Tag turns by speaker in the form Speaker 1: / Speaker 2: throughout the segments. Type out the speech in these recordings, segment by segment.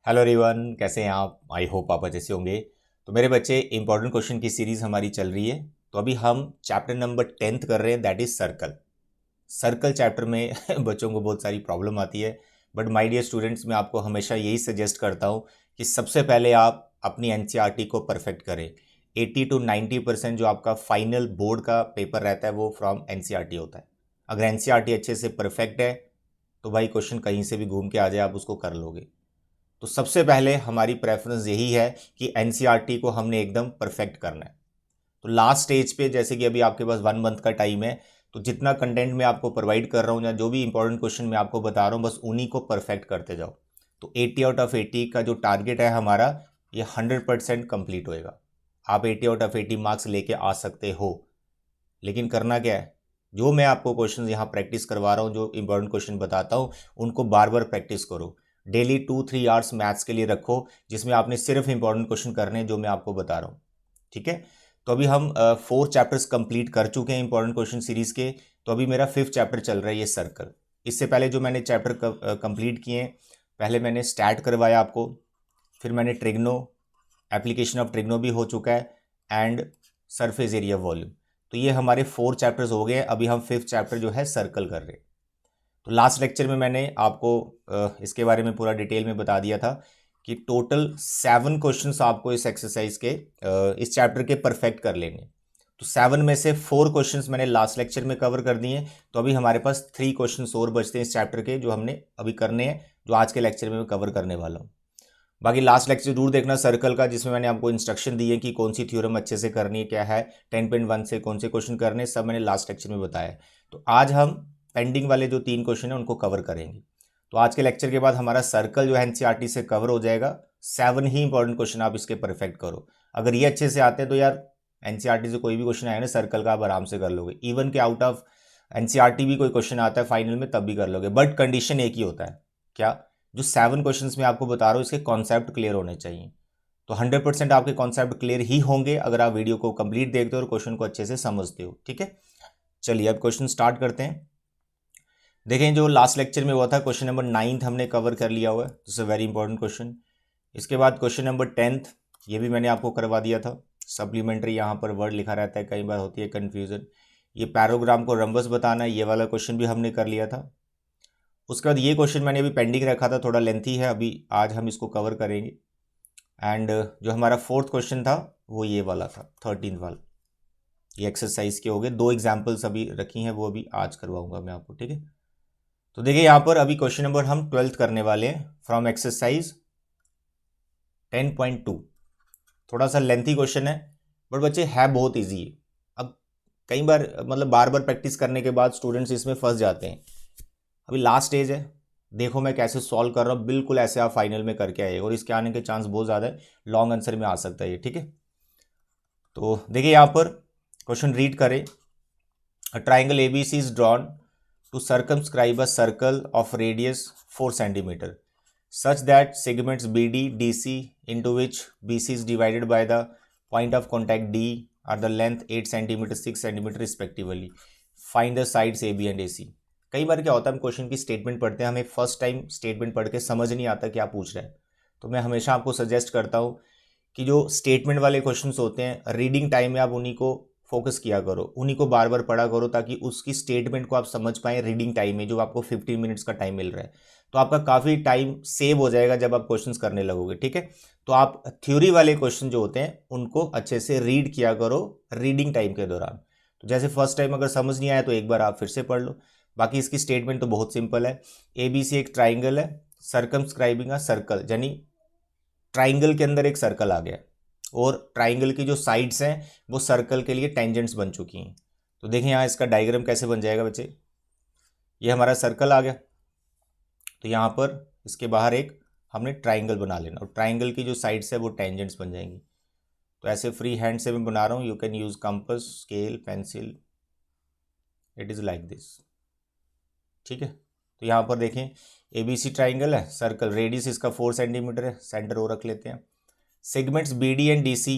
Speaker 1: Hello everyone, कैसे हैं आप? आई होप आप अच्छे से होंगे। तो मेरे बच्चे, इंपॉर्टेंट क्वेश्चन की सीरीज़ हमारी चल रही है। तो अभी हम चैप्टर नंबर 10th कर रहे हैं, that is circle. Circle chapter में बच्चों को बहुत सारी प्रॉब्लम आती है, बट माय डियर स्टूडेंट्स, मैं आपको हमेशा यही सजेस्ट करता हूँ कि सबसे पहले आप अपनी एनसीईआरटी को परफेक्ट करें। 80 to 90% जो आपका फाइनल बोर्ड का पेपर रहता है वो फ्रॉम एनसीईआरटी होता है। अगर एनसीईआरटी अच्छे से परफेक्ट है तो भाई क्वेश्चन कहीं से भी घूम के आ जाए, आप उसको कर लोगे। तो सबसे पहले हमारी प्रेफरेंस यही है कि एनसीईआरटी को हमने एकदम परफेक्ट करना है। तो लास्ट स्टेज पे, जैसे कि अभी आपके पास 1 मंथ का टाइम है, तो जितना कंटेंट मैं आपको प्रोवाइड कर रहा हूँ या जो भी इंपॉर्टेंट क्वेश्चन मैं आपको बता रहा हूँ, बस उन्हीं को परफेक्ट करते जाओ। तो 80 आउट ऑफ 80 का जो टारगेट है हमारा, ये 100% कंप्लीट होएगा। आप 80 आउट ऑफ 80 मार्क्स लेके आ सकते हो, लेकिन करना क्या है, जो मैं आपको क्वेश्चन यहाँ प्रैक्टिस करवा रहा हूँ, जो इंपॉर्टेंट क्वेश्चन बताता हूँ, उनको बार बार प्रैक्टिस करो। डेली 2-3 आवर्स मैथ्स के लिए रखो, जिसमें आपने सिर्फ इंपॉर्टेंट क्वेश्चन करने हैं जो मैं आपको बता रहा हूँ। ठीक है। तो अभी हम 4 चैप्टर्स कंप्लीट कर चुके हैं इंपॉर्टेंट क्वेश्चन सीरीज के। तो अभी मेरा 5th चैप्टर चल रहा है, ये सर्कल। इससे पहले जो मैंने चैप्टर कंप्लीट किए हैं, पहले मैंने स्टैट करवाया आपको, फिर मैंने ट्रिग्नो, एप्लीकेशन ऑफ ट्रिग्नो भी हो चुका है, एंड सरफेस एरिया वॉल्यूम। तो ये हमारे 4 चैप्टर्स हो गए। अभी हम 5th चैप्टर जो है सर्कल कर रहे हैं। तो लास्ट लेक्चर में मैंने आपको इसके बारे में पूरा डिटेल में बता दिया था कि टोटल 7 क्वेश्चंस आपको इस एक्सरसाइज के इस चैप्टर के परफेक्ट कर लेने। तो 7 में से 4 क्वेश्चंस मैंने लास्ट लेक्चर में कवर कर दिए। तो अभी हमारे पास 3 क्वेश्चंस और बचते हैं इस चैप्टर के, जो हमने अभी करने हैं, जो आज के लेक्चर में मैं कवर करने वाला हूँ। बाकी लास्ट लेक्चर जरूर देखना सर्कल का, जिसमें मैंने आपको इंस्ट्रक्शन दी है कि कौन सी थ्योरम अच्छे से करनी है, क्या है 10.1 से कौन से क्वेश्चन करने, सब मैंने लास्ट लेक्चर में बताया है। तो आज हम पेंडिंग वाले जो 3 क्वेश्चन है उनको कवर करेंगे। तो आज के लेक्चर के बाद हमारा सर्कल जो है एनसीईआरटी से कवर हो जाएगा। 7 ही इंपॉर्टेंट क्वेश्चन आप इसके परफेक्ट करो। अगर ये अच्छे से आते हैं तो यार एनसीईआरटी से कोई भी क्वेश्चन आया ना सर्कल का, आप आराम से कर लोगे। इवन के आउट ऑफ एनसीईआरटी भी कोई क्वेश्चन आता है फाइनल में, तब भी कर लोगे। बट कंडीशन एक ही होता है, क्या? जो 7 क्वेश्चंस मैं आपको बता रहा हूँ, इसके कॉन्सेप्ट क्लियर होने चाहिए। तो 100% आपके कॉन्सेप्ट क्लियर ही होंगे अगर आप वीडियो को कंप्लीट देखते हो और क्वेश्चन को अच्छे से समझते हो। ठीक है, चलिए अब क्वेश्चन स्टार्ट करते हैं। देखें, जो लास्ट लेक्चर में हुआ था, क्वेश्चन नंबर 9 हमने कवर कर लिया हुआ है। This is a very important question. इसके बाद क्वेश्चन नंबर 10, ये भी मैंने आपको करवा दिया था। सप्लीमेंट्री यहाँ पर वर्ड लिखा रहता है, कई बार होती है कन्फ्यूजन। ये पैरोग्राम को रंबस बताना है, ये वाला क्वेश्चन भी हमने कर लिया था। उसके बाद ये क्वेश्चन मैंने अभी पेंडिंग रखा था, थोड़ा लेंथी है, अभी आज हम इसको कवर करेंगे। एंड जो हमारा 4th क्वेश्चन था वो ये वाला था, 13th वाला। ये एक्सरसाइज के हो गए। 2 एग्जाम्पल्स अभी रखी हैं, वो अभी आज करवाऊंगा मैं आपको। ठीक है, तो देखिए यहाँ पर अभी क्वेश्चन नंबर हम 12th करने वाले हैं फ्रॉम एक्सरसाइज 10.2। थोड़ा सा लेंथी क्वेश्चन है, बट बच्चे है बहुत ईजी है। अब कई बार मतलब बार बार प्रैक्टिस करने के बाद स्टूडेंट्स इसमें फंस जाते हैं। अभी लास्ट स्टेज है, देखो मैं कैसे सॉल्व कर रहा हूँ, बिल्कुल ऐसे आप फाइनल में करके आइए, और इसके आने के चांस बहुत ज़्यादा है, लॉन्ग आंसर में आ सकता है ये। ठीक है, तो देखिए यहाँ पर क्वेश्चन रीड करें। A triangle ABC is drawn to circumscribe a circle of radius 4 cm such that segments BD DC into which BC is divided by the point of contact D are the length 8 cm 6 cm respectively. Find the sides AB and AC. कई बार क्या होता है, हम question की statement पढ़ते हैं, हमें first time statement पढ़ के समझ नहीं आता क्या पूछ रहा है। तो मैं हमेशा आपको सजेस्ट करता हूँ कि जो स्टेटमेंट वाले क्वेश्चंस होते हैं, रीडिंग टाइम में आप उन्हीं को फोकस किया करो, उन्हीं को बार बार पढ़ा करो, ताकि उसकी स्टेटमेंट को आप समझ पाएँ रीडिंग टाइम में, जो आपको 15 मिनट्स का टाइम मिल रहा है। तो आपका काफ़ी टाइम सेव हो जाएगा जब आप क्वेश्चंस करने लगोगे। ठीक है, तो आप थ्योरी वाले क्वेश्चन जो होते हैं उनको अच्छे से रीड किया करो रीडिंग टाइम के दौरान। तो जैसे फर्स्ट टाइम अगर समझ नहीं आया तो एक बार आप फिर से पढ़ लो। बाकी इसकी स्टेटमेंट तो बहुत सिंपल है। ABC एक ट्राइंगल है, सर्कमस्क्राइबिंग अ सर्कल, यानी ट्राइंगल के अंदर एक सर्कल आ गया, और ट्राइंगल की जो साइड्स हैं वो सर्कल के लिए टेंजेंट्स बन चुकी हैं। तो देखें यहाँ इसका डायग्राम कैसे बन जाएगा बच्चे। ये हमारा सर्कल आ गया, तो यहाँ पर इसके बाहर एक हमने ट्राइंगल बना लेना, और ट्राइंगल की जो साइड्स है वो टेंजेंट्स बन जाएंगी। तो ऐसे फ्री हैंड से मैं बना रहा हूँ, you can use compass, scale, pencil, it is like this. ठीक है, तो यहाँ पर देखें ABC ट्राइंगल है, सर्कल, रेडियस इसका 4 cm है, सेंटर वो रख लेते हैं। Segments BD and DC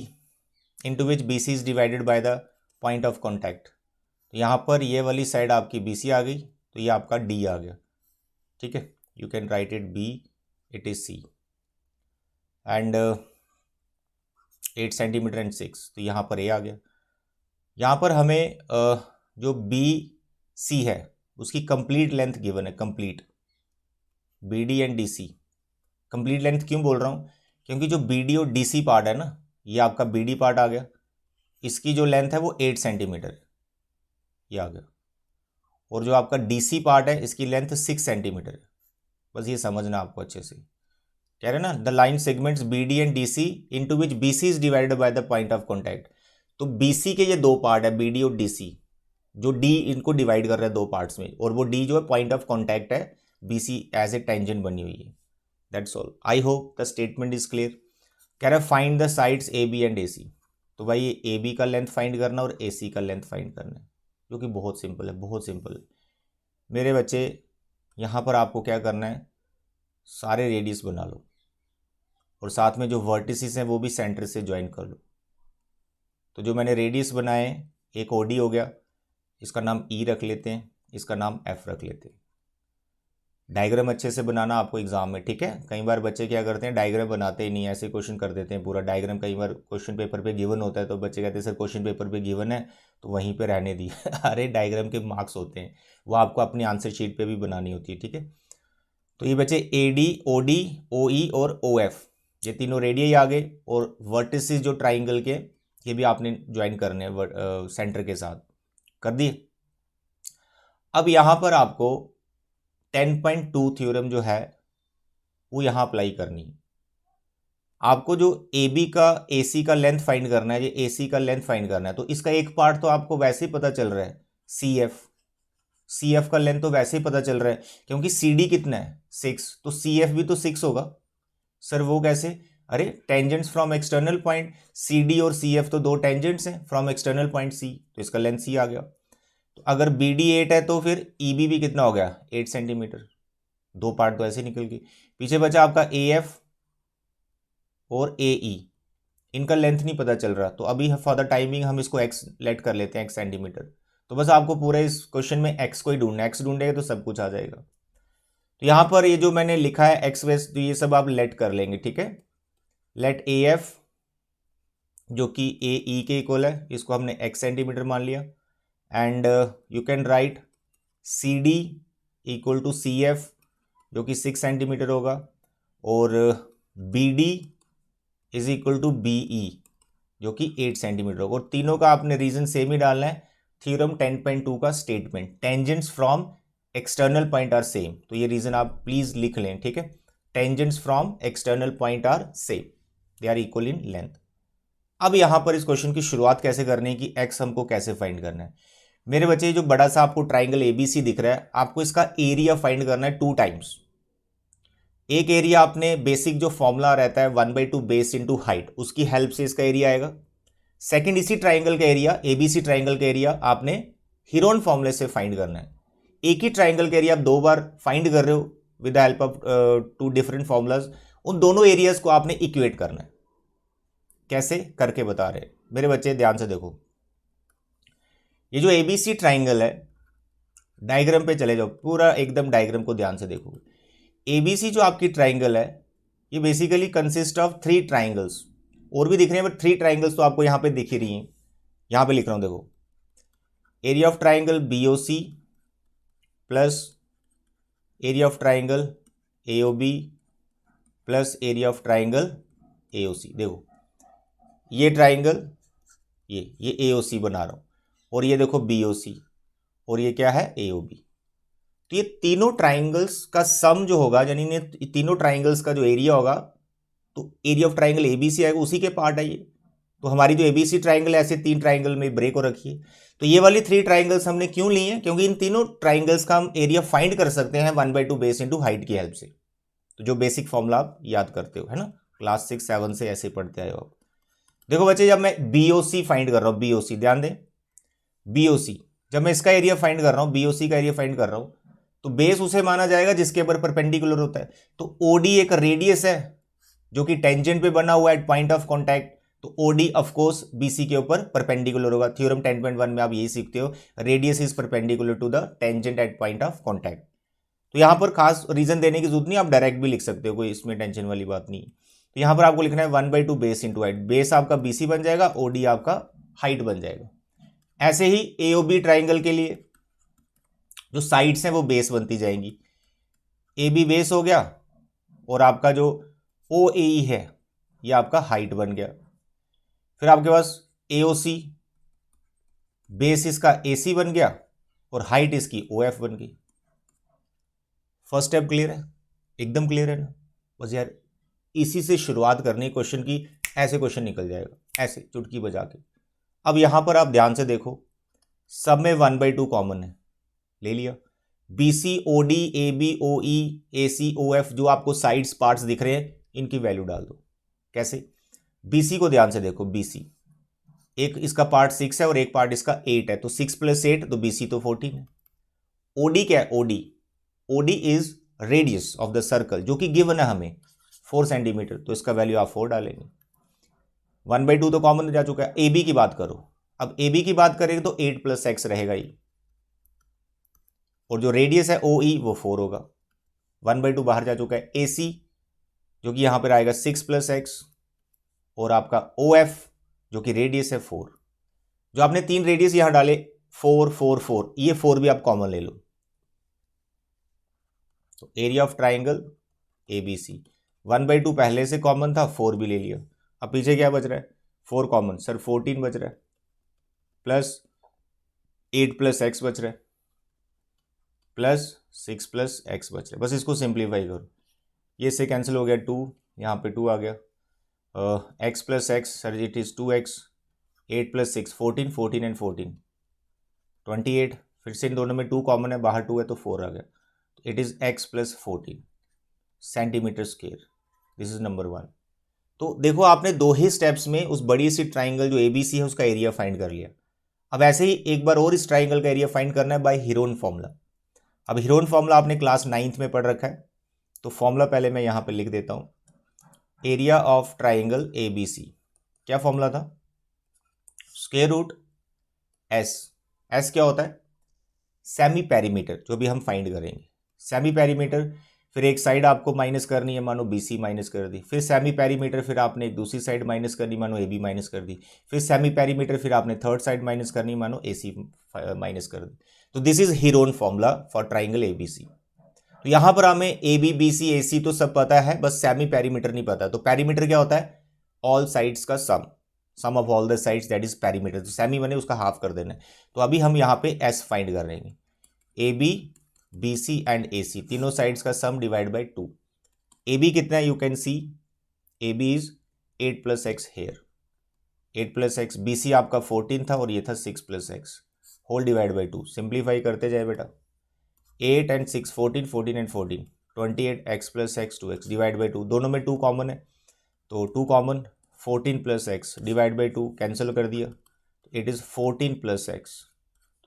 Speaker 1: into which BC is divided by the point of contact. तो यहाँ पर ये वाली साइड आपकी BC आ गई, तो ये आपका D आ गया। ठीक है, you can right it B, it is C। And 8 centimetre and 6, तो यहाँ पर ए आ गया। यहाँ पर हमें जो बी सी है उसकी कंप्लीट लेंथ गिवन है, complete B D and D C. Complete length क्यों बोल रहा हूँ, क्योंकि जो बी डी और डी सी पार्ट है ना, ये आपका बी डी पार्ट आ गया, इसकी जो लेंथ है वो 8 सेंटीमीटर ये आ गया, और जो आपका डी सी पार्ट है इसकी लेंथ 6 सेंटीमीटर है। बस ये समझना आपको अच्छे से, कह रहे ना the line segments B D and D C into which B C is divided by the point of contact. तो बी सी के ये दो पार्ट है, बी डी और डी सी, जो डी इनको डिवाइड कर रहे हैं दो पार्ट्स में, और वो डी जो है पॉइंट ऑफ कॉन्टैक्ट है, B C as a tangent बनी हुई है। That's all, I hope the statement is clear. कह रहा है find the sides A B and A C. तो भाई ये ए बी का लेंथ फाइंड करना और ए सी का लेंथ फाइंड करना है, जो कि बहुत सिंपल है, बहुत सिंपल है मेरे बच्चे। यहाँ पर आपको क्या करना है, सारे रेडियस बना लो और साथ में जो वर्टिसेस हैं वो भी सेंटर से ज्वाइन कर लो। तो जो मैंने रेडियस बनाए, एक ओडी हो गया, इसका नाम ई रख लेते हैं, इसका नाम एफ रख लेते हैं। डायग्राम अच्छे से बनाना आपको एग्जाम में, ठीक है। कई बार बच्चे क्या करते हैं, डायग्राम बनाते ही नहीं, ऐसे क्वेश्चन कर देते हैं पूरा डायग्राम। कई बार क्वेश्चन पेपर पे गिवन होता है तो बच्चे कहते हैं सर क्वेश्चन पेपर पे गिवन है तो वहीं पे रहने दी अरे डायग्राम के मार्क्स होते हैं, वो आपको अपनी आंसर शीट पे भी बनानी होती है, ठीक है। तो ये बच्चे ए डी, ओ डी, ओ ई और ओ एफ, ये तीनों रेडियस आ गए, और वर्टिसेस जो ट्राइंगल के ये भी आपने ज्वाइन करने हैं सेंटर के साथ, कर दिए। अब यहाँ पर आपको 10.2 थ्योरम जो है वो यहाँ अप्लाई करनी है। आपको जो ए बी का ए सी का लेंथ फाइंड करना है, ये ए सी का लेंथ फाइंड करना है, तो इसका एक पार्ट तो आपको वैसे ही पता चल रहा है, सी एफ। सी एफ का लेंथ तो वैसे ही पता चल रहा है क्योंकि सी डी कितना है 6, तो सी एफ भी तो 6 होगा। सर वो कैसे, अरे tangents from external point, C D और सी एफ तो दो टेंजेंट्स हैं फ्रॉम एक्सटर्नल पॉइंट सी, तो इसका लेंथ सी आ गया। तो अगर बी डी 8 है तो फिर ई बी भी कितना हो गया, 8 सेंटीमीटर। दो पार्ट तो ऐसे निकल गए। पीछे बचा आपका ए एफ और ए ई, इनका लेंथ नहीं पता चल रहा, तो अभी फॉर द टाइमिंग हम इसको एक्स लेट कर लेते हैं, एक्स सेंटीमीटर। तो बस आपको पूरे इस क्वेश्चन में एक्स को ही ढूंढना है, एक्स ढूंढेगा तो सब कुछ आ जाएगा। तो यहाँ पर ये जो मैंने लिखा है एक्स वेस, तो ये सब आप लेट कर लेंगे, ठीक है। लेट ए एफ जो कि ए ई के इक्वल है, इसको हमने एक्स सेंटीमीटर मान लिया, and you can write C D equal to C F जो कि 6 सेंटीमीटर होगा, और B D is equal to B E जो कि 8 सेंटीमीटर होगा। और तीनों का आपने रीजन सेम ही डालना है, थ्योरम 10.2 का statement, tangents from external point are same. तो ये रीजन आप प्लीज लिख लें, ठीक है। Tangents from external point are same, they are equal in length. अब यहां पर इस क्वेश्चन की शुरुआत कैसे करनी है कि एक्स हमको कैसे फाइंड करना है। मेरे बच्चे जो बड़ा सा आपको ट्राइंगल एबीसी दिख रहा है, आपको इसका एरिया फाइंड करना है 2 टाइम्स। एक एरिया आपने बेसिक जो फॉर्मूला रहता है 1/2 बेस इंटू हाइट, उसकी हेल्प से इसका एरिया आएगा। सेकंड, इसी ट्राइंगल का एरिया, एबीसी ट्राइंगल का एरिया आपने हीरोन फॉर्मूले से फाइंड करना है। एक ही ट्राइंगल का एरिया आप दो बार फाइंड कर रहे हो with the help of 2 different formulas, उन दोनों एरियाज को आपने इक्वेट करना है। कैसे करके बता रहे हैं मेरे बच्चे, ध्यान से देखो। ये जो एबीसी ट्राइंगल है, डायग्राम पे चले जाओ, पूरा एकदम डायग्राम को ध्यान से देखो। एबीसी जो आपकी ट्राइंगल है, ये बेसिकली कंसिस्ट ऑफ 3 ट्राइंगल्स, और भी दिख रहे हैं बट 3 ट्राइंगल्स तो आपको यहां पे दिख ही रही हैं। यहां पे लिख रहा हूं, देखो, area of triangle BOC plus area of triangle AOB plus area of triangle AOC. देखो ये ट्राइंगल, ये एओसी बना रहा हूं, और ये देखो बीओसी, और ये क्या है, एओबी। तो ये तीनों ट्राइंगल्स का सम जो होगा, यानी तीनों ट्राइंगल्स का जो एरिया होगा, तो एरिया ऑफ ट्राइंगल एबीसी आएगा, उसी के पार्ट है ये। तो हमारी जो एबीसी ट्राइंगल है, ऐसे 3 ट्राइंगल में ब्रेक हो रखी है। तो ये वाली 3 ट्राइंगल्स हमने क्यों ली हैं, क्योंकि इन तीनों ट्राइंगल्स का हम एरिया फाइंड कर सकते हैं 1/2 बेस इंटू हाइट की हेल्प से। तो जो बेसिक फॉर्मूला आप याद करते हो, है ना, क्लास 6 7 से ऐसे पढ़ते आए हो आप। देखो बच्चे, जब मैं बीओसी फाइंड कर रहा हूं, बीओसी ध्यान दें, बीओसी जब मैं इसका एरिया फाइंड कर रहा हूं, बीओसी का एरिया फाइंड कर रहा हूं, तो बेस उसे माना जाएगा जिसके ऊपर परपेंडिकुलर होता है। तो ओडी एक रेडियस है जो कि टेंजेंट पे बना हुआ है एट पॉइंट ऑफ कांटेक्ट, तो ओडी ऑफ कोर्स बीसी के ऊपर परपेंडिकुलर होगा। थ्योरम 10.1 में आप यही सीखते हो, radius is perpendicular to the tangent at point of contact. तो यहां पर खास रीजन देने की जरूरत नहीं, आप डायरेक्ट भी लिख सकते हो, कोई इसमें टेंशन वाली बात नहीं। तो यहाँ पर आपको लिखना है 1/2 बेस इंटू हाइट। बेस आपका BC बन जाएगा, OD आपका हाइट बन जाएगा। ऐसे ही AOB ट्राइंगल के लिए जो साइड्स हैं वो बेस बनती जाएंगी। AB बेस हो गया और आपका जो OAE है ये आपका हाइट बन गया। फिर आपके पास AOC, बेस इसका AC बन गया और हाइट इसकी OF बन गई। फर्स्ट स्टेप क्लियर है? एकदम क्लियर है ना? बस यार इसी से शुरुआत करनी क्वेश्चन की, ऐसे क्वेश्चन निकल जाएगा ऐसे चुटकी बजा के। अब यहां पर आप ध्यान से देखो, सब में 1/2 कॉमन है, ले लिया। BC, OD, AB, OE, AC, OF जो आपको साइड्स पार्ट्स दिख रहे हैं इनकी वैल्यू डाल दो। कैसे? BC को ध्यान से देखो, BC एक इसका पार्ट 6 है और एक पार्ट इसका 8 है, तो 6 + 8 तो BC तो 14 है। OD क्या है? OD is radius of the circle जो कि गिवन है हमें 4 सेंटीमीटर, तो इसका वैल्यू आप 4 डालेंगे। 1/2 तो कॉमन जा चुका है। AB की बात करो, अब AB की बात करेंगे तो 8 + x रहेगा ही, और जो रेडियस है OE वो 4 होगा। 1/2 बाहर जा चुका है। AC जो कि यहां पर आएगा 6 + x, और आपका OF जो कि रेडियस है 4। जो आपने 3 रेडियस यहां डाले 4 4 4, ये 4 भी आप कॉमन ले लो। तो एरिया ऑफ ट्राइंगल ABC 1/2 पहले से कॉमन था, 4 भी ले लिया। अब पीछे क्या बच रहा है? 4 कॉमन, सर 14 बच रहा है, प्लस 8 + x बच रहा है, प्लस 6 + x बच रहा है। बस इसको सिंप्लीफाई करो, ये इससे कैंसिल हो गया, 2 यहाँ पे 2 आ गया, x + x sir it is 2x, 8 + 6 14, 14 and 14 28। फिर से इन दोनों में 2 कॉमन है, बाहर 2 है तो 4 आ गया। It is x + 14 centimetre square. This is number 1। तो देखो आपने 2 ही स्टेप्स में उस बड़ी सी ट्राइंगल जो ABC है उसका एरिया फाइंड कर लिया। अब ऐसे ही एक बार और इस ट्राइंगल का एरिया फाइंड करना है बाय हीरोन फॉर्मूला। अब हीरोन फॉर्मूला आपने क्लास 9th में पढ़ रखा है, तो फॉर्मूला पहले मैं यहां पे लिख देता हूं। एरिया ऑफ ट्राइंगल ABC क्या फॉर्मूला था? Square root S। S क्या होता है? सेमी पेरीमीटर, जो भी हम फाइंड करेंगे सेमी पेरीमीटर। फिर एक साइड आपको माइनस करनी है, मानो BC माइनस कर दी, फिर सेमी पेरीमीटर, फिर आपने एक दूसरी साइड माइनस करनी, मानो AB माइनस कर दी, फिर सेमी पेरीमीटर, फिर आपने थर्ड साइड माइनस करनी, मानो AC माइनस कर दी। तो this is Heron formula for triangle ABC। तो यहां पर हमें AB, BC, AC तो सब पता है, बस सेमी पेरीमीटर नहीं पता। तो पेरीमीटर क्या होता है? ऑल साइड्स का sum of all the sides, that is perimeter. तो सेमी बने उसका हाफ कर देना है। तो अभी हम यहाँ पे S फाइंड कर रहे हैं। AB, BC एंड AC तीनों साइड्स का सम डिवाइड बाय 2। AB कितना है? You can see AB is 8 + x here, 8 + x। BC आपका 14 था और ये था 6 + x whole divide by 2। Simplify करते जाए बेटा, 8 and 6 14, 14 and 14 28, x + x 2x divide by 2। दोनों में 2 कॉमन है, तो 2 common, 14 + x divide by 2 cancel कर दिया, इट इज 14 + x।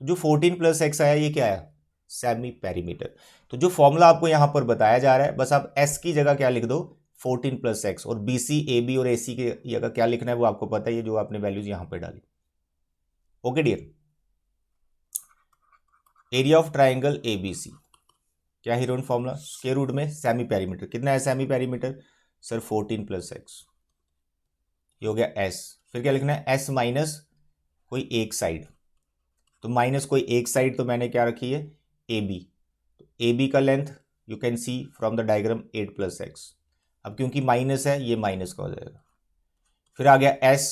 Speaker 1: तो जो 14 + x आया ये क्या आया? Semi perimeter. तो जो फॉर्मूला आपको यहां पर बताया जा रहा है, बस आप S की जगह क्या लिख दो? 14 + x, और BC, AB और AC की जगह क्या लिखना है वो आपको पता ही है, जो आपने वैल्यूज यहां पर डाली। Okay dear. Area of triangle ABC क्या हीरोन फॉर्मूला? स्क्वायर रूट में सेमी पेरीमीटर। कितना है सेमी पेरीमीटर? सर 14 + x, ये हो गया S। फिर क्या लिखना है? S माइनस कोई एक साइड, तो माइनस कोई एक साइड, तो मैंने क्या रखी है? AB। तो AB का length you can C from the diagram 8 + x। अब क्योंकि माइनस है ये माइनस का हो जाएगा। फिर आ गया S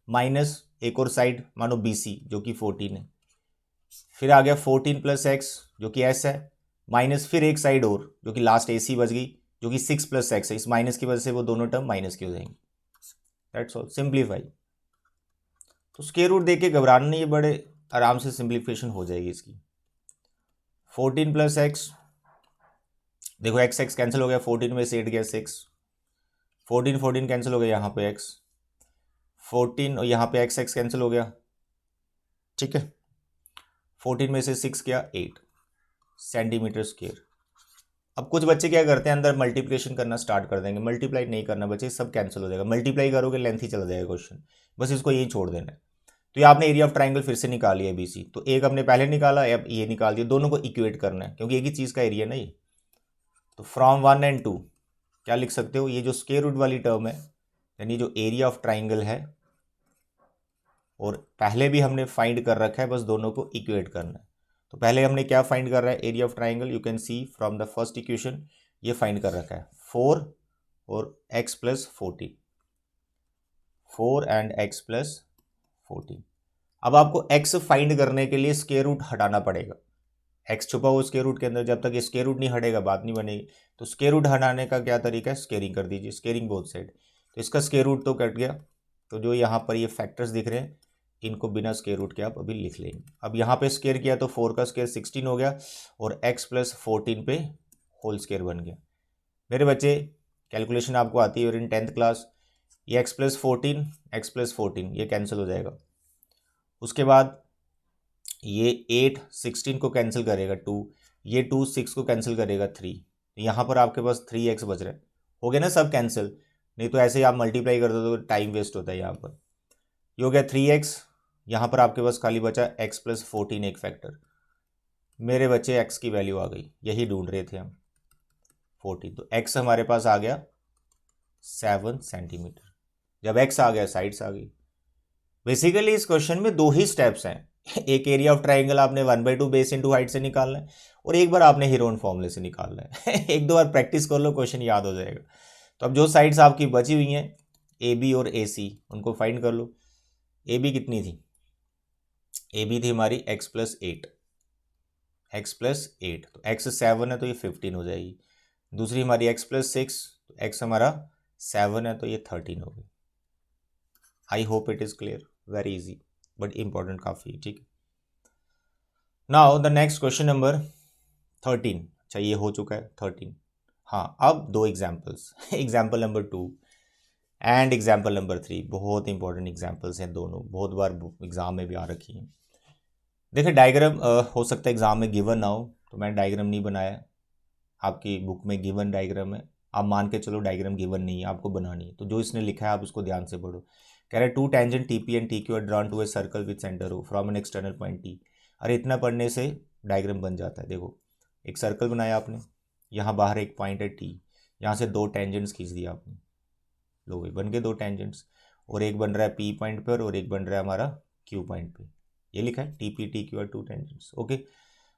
Speaker 1: माइनस एक और साइड, मानो BC जो कि 14 है। फिर आ गया 14 + x जो कि S है, माइनस फिर एक साइड और जो कि लास्ट AC बच गई जो कि 6 + x है। इस माइनस की वजह से वो दोनों टर्म माइनस की हो जाएंगी। That's all, simplify. तो स्क्वायर रूट देख के घबराना नहीं है, बड़े आराम से सिंप्लीफिकेशन हो जाएगी इसकी। 14 + x, देखो x x कैंसिल हो गया, 14 में से 8 गया 6, 14 14 कैंसिल हो गया, यहाँ पे x 14 और यहाँ पे x कैंसिल हो गया, ठीक है। 14 में से 6 गया 8 सेंटीमीटर स्क्वायर। अब कुछ बच्चे क्या करते हैं, अंदर मल्टीप्लिकेशन करना स्टार्ट कर देंगे। मल्टीप्लाई नहीं करना बच्चे, सब कैंसिल हो जाएगा। मल्टीप्लाई करोगे लेंथ ही चला जाएगा क्वेश्चन, बस इसको यही छोड़ देना है। तो ये आपने एरिया ऑफ ट्राइंगल फिर से निकाल लिया BC, तो एक हमने पहले निकाला, अब ये निकाल दिया। दोनों को इक्वेट करना है क्योंकि एक ही चीज़ का एरिया नहीं। तो फ्रॉम 1 and 2 क्या लिख सकते हो, ये जो स्क्वायर रूट वाली टर्म है यानी जो एरिया ऑफ ट्राइंगल है, और पहले भी हमने फाइंड कर रखा है, बस दोनों को इक्वेट करना है। तो पहले हमने क्या फाइंड कर रहा है, area of triangle, you can C from the first equation, ये फाइंड कर रखा है 4 और x plus 14, 4 and x plus 14। अब आपको x फाइंड करने के लिए स्क्वायर रूट हटाना पड़ेगा, x छुपा हुआ स्क्वायर रूट के अंदर, जब तक ये स्क्वायर रूट नहीं हटेगा बात नहीं बनेगी। तो स्क्वायर रूट हटाने का क्या तरीका है, स्क्वेयरिंग कर दीजिए, स्क्वेयरिंग बोथ साइड। तो इसका स्क्वायर रूट तो कट गया, तो जो यहाँ पर ये फैक्टर्स दिख रहे हैं इनको बिना स्क्वायर रूट के आप अभी लिख लेंगे। अब यहाँ पे स्क्वायर किया तो 4 का स्क्वायर 16 हो गया और x प्लस 14 पे होल स्क्वायर बन गया। मेरे बच्चे कैलकुलेशन आपको आती है और इन 10th क्लास, ये x प्लस 14 ये कैंसिल हो जाएगा। उसके बाद ये 8 16 को कैंसिल करेगा 2, ये 2 6 को कैंसिल करेगा 3, यहाँ पर आपके पास 3x बच रहा है, हो गया ना सब कैंसिल। नहीं तो ऐसे ही आप मल्टीप्लाई कर दो तो टाइम वेस्ट होता है। यहाँ पर ये हो गया 3x, यहाँ पर आपके पास खाली बचा x प्लस 14 एक फैक्टर। मेरे बच्चे x की वैल्यू आ गई, यही ढूंढ रहे थे हम 14, तो x हमारे पास आ गया 7 सेंटीमीटर। जब x आ गया साइड्स आ गई। बेसिकली इस क्वेश्चन में 2 ही स्टेप्स हैं, एक एरिया ऑफ ट्राइंगल आपने 1/2 बेस इंटू हाइट से निकालना है और एक बार आपने हीरोन फॉर्मूले से निकालना है। एक दो बार प्रैक्टिस कर लो, क्वेश्चन याद हो जाएगा। तो अब जो साइड्स आपकी बची हुई हैं ए बी और ए सी, उनको फाइंड कर लो। ए बी कितनी थी, ए बी थी हमारी x प्लस 8, तो x 7 है तो ये 15 हो जाएगी। दूसरी हमारी x प्लस 6, तो x हमारा 7 है तो ये 13 हो गई। I hope it is clear, very easy but important काफ़ी, ठीक है। Now the next question number 13, अच्छा ये हो चुका है 13। हाँ, अब 2 examples, example number 2 and example number 3, बहुत इंपॉर्टेंट एग्जाम्पल्स हैं दोनों, बहुत बार एग्जाम में भी आ रखी हैं। देखिए डायग्राम हो सकता है एग्जाम में गिवन ना हो, तो मैंने डायग्राम नहीं बनाया, आपकी बुक में गिवन डायग्राम है, आप मान के चलो डायग्राम गिवन नहीं है, आपको बनानी है। तो जो इसने लिखा है आप उसको ध्यान से पढ़ो। कह रहा है 2 tangent T P and T Q are drawn to a circle with centre O from an external point T. अरे इतना पढ़ने से डायग्राम बन जाता है। देखो एक सर्कल बनाया आपने, यहाँ बाहर एक पॉइंट है टी, यहाँ से 2 टेंजेंट्स खींच दिया आपने, लो भाई बन गए 2 टेंजेंट्स, और एक बन रहा है पी पॉइंट पर और एक बन रहा है हमारा क्यू पॉइंट पे। ये लिखा है T P T Q are 2 tangents, okay.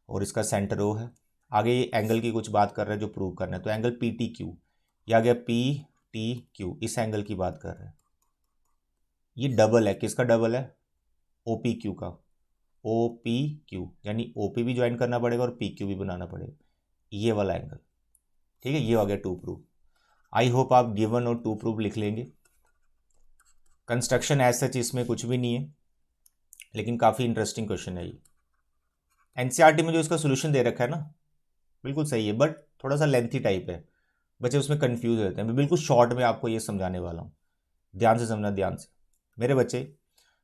Speaker 1: और इसका सेंटर ओ है। आगे ये एंगल की कुछ बात कर रहा है जो प्रूव करना है, तो एंगल पी टी क्यू, ये आ गया पी टी क्यू, इस एंगल की बात कर रहा है। ये डबल है, किसका डबल है, ओ पी क्यू का, ओ पी क्यू, यानी ओ पी भी ज्वाइन करना पड़ेगा और पी क्यू भी बनाना पड़ेगा, ये वाला एंगल, ठीक है। ये आ गया 2 प्रूफ। आई होप आप गिवन और 2 प्रूफ लिख लेंगे। कंस्ट्रक्शन एज सच इसमें कुछ भी नहीं है, लेकिन काफ़ी इंटरेस्टिंग क्वेश्चन है ये। एनसीईआरटी में जो इसका सोल्यूशन दे रखा है ना, बिल्कुल सही है, बट थोड़ा सा लेंथी टाइप है, बच्चे उसमें कंफ्यूज रहते हैं। मैं बिल्कुल शॉर्ट में आपको ये समझाने वाला हूँ, ध्यान से समझना, ध्यान से। मेरे बच्चे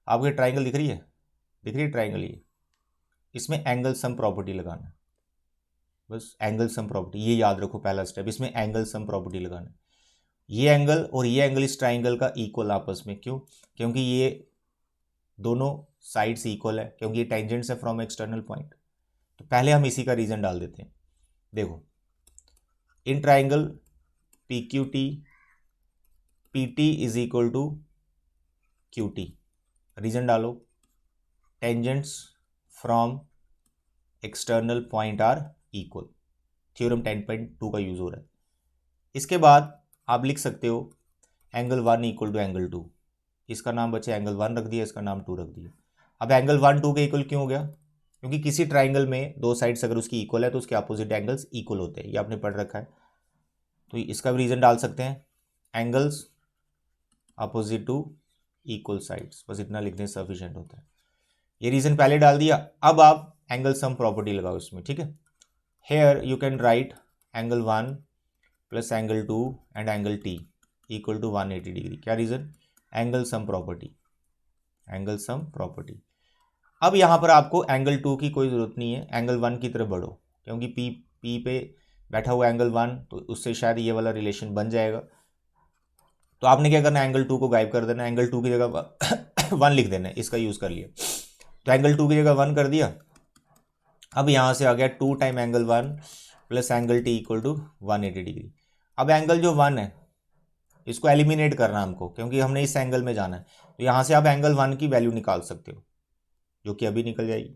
Speaker 1: आपको ये ट्राइंगल दिख रही है, दिख रही है ट्राइंगल, ये इसमें एंगल सम प्रॉपर्टी लगाना है, बस एंगल सम प्रॉपर्टी, ये याद रखो पहला स्टेप, इसमें एंगल सम प्रॉपर्टी लगाना है। ये एंगल और ये एंगल इस ट्राइंगल का इक्वल आपस में, क्यों, क्योंकि ये दोनों साइड्स इक्वल है, क्योंकि ये टेंजेंट्स है फ्रॉम एक्सटर्नल पॉइंट। तो पहले हम इसी का रीजन डाल देते हैं। देखो in triangle P Q T, P T is equal to Q T, reason डालो, tangents from external point are equal, theorem 10.2 का यूज हो रहा है। इसके बाद आप लिख सकते हो एंगल 1 इक्वल टू एंगल 2, इसका नाम बचे एंगल 1 रख दिया, इसका नाम 2 रख दिया। अब एंगल 1 2 के इक्वल क्यों हो गया, क्योंकि किसी ट्राइंगल में 2 साइड्स अगर उसकी इक्वल है तो उसके अपोजिट एंगल्स इक्वल होते हैं, ये आपने पढ़ रखा है। तो इसका भी रीजन डाल सकते हैं, angles opposite to equal sides, बस इतना लिखने से सफिशिएंट होता है। ये रीजन पहले डाल दिया। अब आप एंगल सम प्रॉपर्टी लगाओ इसमें, ठीक है। Here you can write angle 1 plus angle 2 and angle T equal to 180 degree. क्या reason, angle sum property, angle sum property. अब यहाँ पर आपको एंगल 2 की कोई ज़रूरत नहीं है, एंगल 1 की तरफ बढ़ो, क्योंकि पी पे बैठा हुआ एंगल 1, तो उससे शायद ये वाला रिलेशन बन जाएगा। तो आपने क्या करना है, एंगल 2 को गायब कर देना, एंगल 2 की जगह 1 लिख देना है, इसका यूज़ कर लिया। तो एंगल 2 की जगह 1 कर दिया। अब यहाँ से आ गया 2 time angle 1 plus angle T equal to 180 degree. अब एंगल जो 1 है इसको एलिमिनेट करना हमको, क्योंकि हमने इस एंगल में जाना है। तो यहाँ से आप एंगल 1 की वैल्यू निकाल सकते हो, जो कि अभी निकल जाएगी।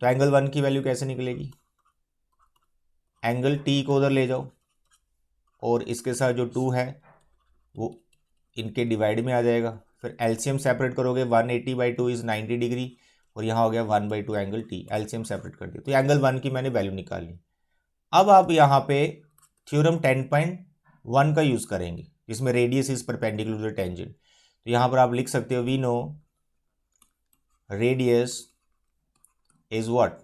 Speaker 1: तो एंगल 1 की वैल्यू कैसे निकलेगी? एंगल टी को उधर ले जाओ और इसके साथ जो 2 है वो इनके डिवाइड में आ जाएगा। फिर एलसीएम सेपरेट करोगे, 180/2 इज 90 डिग्री, और यहाँ हो गया 1/2 एंगल टी। एलसीएम सेपरेट कर दिया, तो एंगल 1 की मैंने वैल्यू निकाली। अब आप यहाँ पे थ्योरम 10.1 का यूज़ करेंगे, जिसमें radius is perpendicular to the tangent. तो यहाँ पर आप लिख सकते हो, we know radius is what?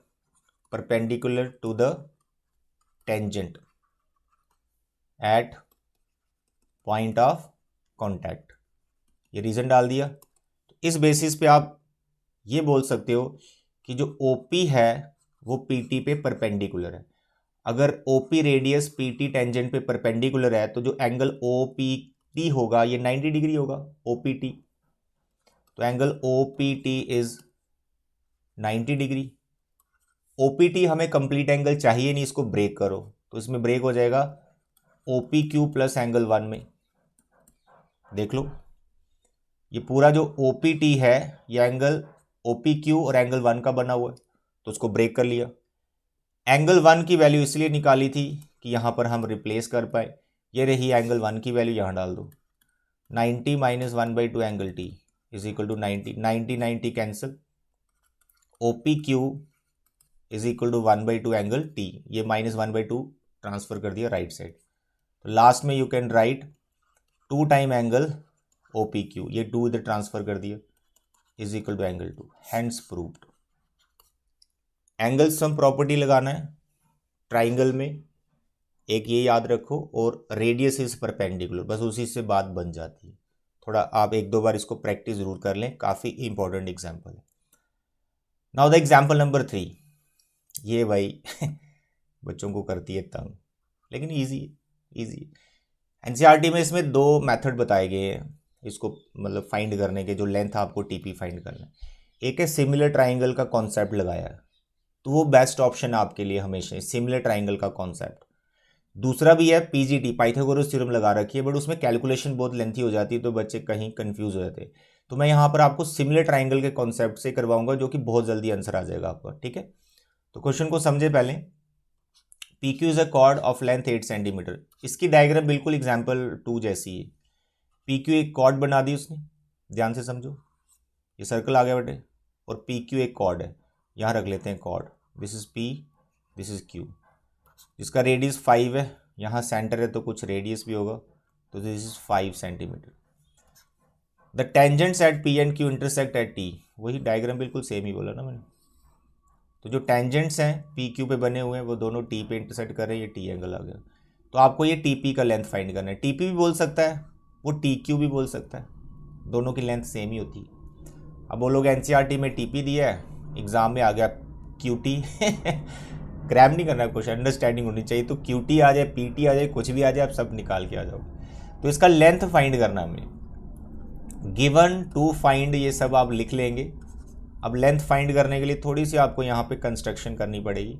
Speaker 1: Perpendicular to the tangent at point of contact. ये रीजन डाल दिया। तो इस बेसिस पे आप ये बोल सकते हो कि जो ओपी है वो पीटी पे परपेंडिकुलर है। अगर ओपी रेडियस पीटी टेंजेंट पे परपेंडिकुलर है तो जो एंगल ओपीटी होगा ये 90 डिग्री होगा, ओपीटी। तो angle OPT is 90 degree. OPT हमें कंप्लीट एंगल चाहिए नहीं, इसको ब्रेक करो, तो इसमें ब्रेक हो जाएगा ओपी क्यू प्लस एंगल 1 में। देख लो, ये पूरा जो ओपीटी है ये एंगल ओपी क्यू और एंगल 1 का बना हुआ है, तो उसको ब्रेक कर लिया। एंगल 1 की वैल्यू इसलिए निकाली थी कि यहाँ पर हम रिप्लेस कर पाए। ये रही एंगल 1 की वैल्यू, यहाँ डाल दो। 90 minus 1/2 angle T is equal to 90, 90 cancel. OP Q is equal to 1/2 angle T, ये माइनस 1/2 ट्रांसफर कर दिया राइट साइड। तो लास्ट में you can write 2 time angle OP Q, ये 2 इधर ट्रांसफर कर दिया, is equal to angle 2, hence proved. Angle sum property लगाना है ट्राइंगल में, एक ये याद रखो, और रेडियस इज परपेंडिकुलर, बस उसी से बात बन जाती है। थोड़ा आप 1-2 बार इसको प्रैक्टिस जरूर कर लें, काफ़ी इंपॉर्टेंट एग्जाम्पल है। नाउ द एग्जाम्पल नंबर 3, ये भाई बच्चों को करती है तंग, लेकिन ईजी ईजी। एनसीईआरटी में इसमें 2 मेथड बताए गए हैं इसको मतलब फाइंड करने के, जो लेंथ आपको टीपी फाइंड करना है। एक है सिमिलर ट्राइंगल का कॉन्सेप्ट लगाया है, तो वो बेस्ट ऑप्शन है आपके लिए हमेशा, सिमिलर ट्राइंगल का कॉन्सेप्ट। दूसरा भी है पीजीटी, पाइथागोरस थ्योरम लगा रखी है, बट उसमें कैलकुलेशन बहुत लेंथी हो जाती है, तो बच्चे कहीं कंफ्यूज हो जाते हैं। तो मैं यहाँ पर आपको सिमिलर ट्राइंगल के कॉन्सेप्ट से करवाऊंगा, जो कि बहुत जल्दी आंसर आ जाएगा आपका, ठीक है। तो क्वेश्चन को समझे पहले। P Q is a cord of length 8 centimetre. इसकी डायग्राम बिल्कुल एग्जाम्पल 2 जैसी है। पी क्यू एक कॉर्ड बना दी उसने, ध्यान से समझो, ये सर्कल आ गया बेटे, और पी क्यू एक कॉर्ड है, यहाँ रख लेते हैं chord. This is P, this is Q, जिसका रेडियस 5 है, यहाँ सेंटर है तो कुछ रेडियस भी होगा, तो this is 5 centimetre. The tangents at P and Q intersect at T, वही डायग्राम बिल्कुल सेम ही बोला ना मैंने। तो जो टेंजेंट्स हैं पी क्यू पे बने हुए हैं वो दोनों टी पे इंटरसेक्ट कर रहे हैं, ये टी एंगल आ गया। तो आपको ये टी पी का लेंथ फाइंड करना है। टी पी भी बोल सकता है, वो टी क्यू भी बोल सकता है, दोनों की लेंथ सेम ही होती है। अब वो लोग एनसीईआरटी में टी पी दिया है, एग्जाम में आ गया क्यू टी क्रैम नहीं करना, कुछ अंडरस्टैंडिंग होनी चाहिए। तो क्यू टी आ जाए, पी टी आ जाए, कुछ भी आ जाए, आप सब निकाल के आ जाओ। तो इसका लेंथ फाइंड करना हमें, गिवन टू फाइंड, ये सब आप लिख लेंगे। अब लेंथ फाइंड करने के लिए थोड़ी सी आपको यहाँ पे कंस्ट्रक्शन करनी पड़ेगी।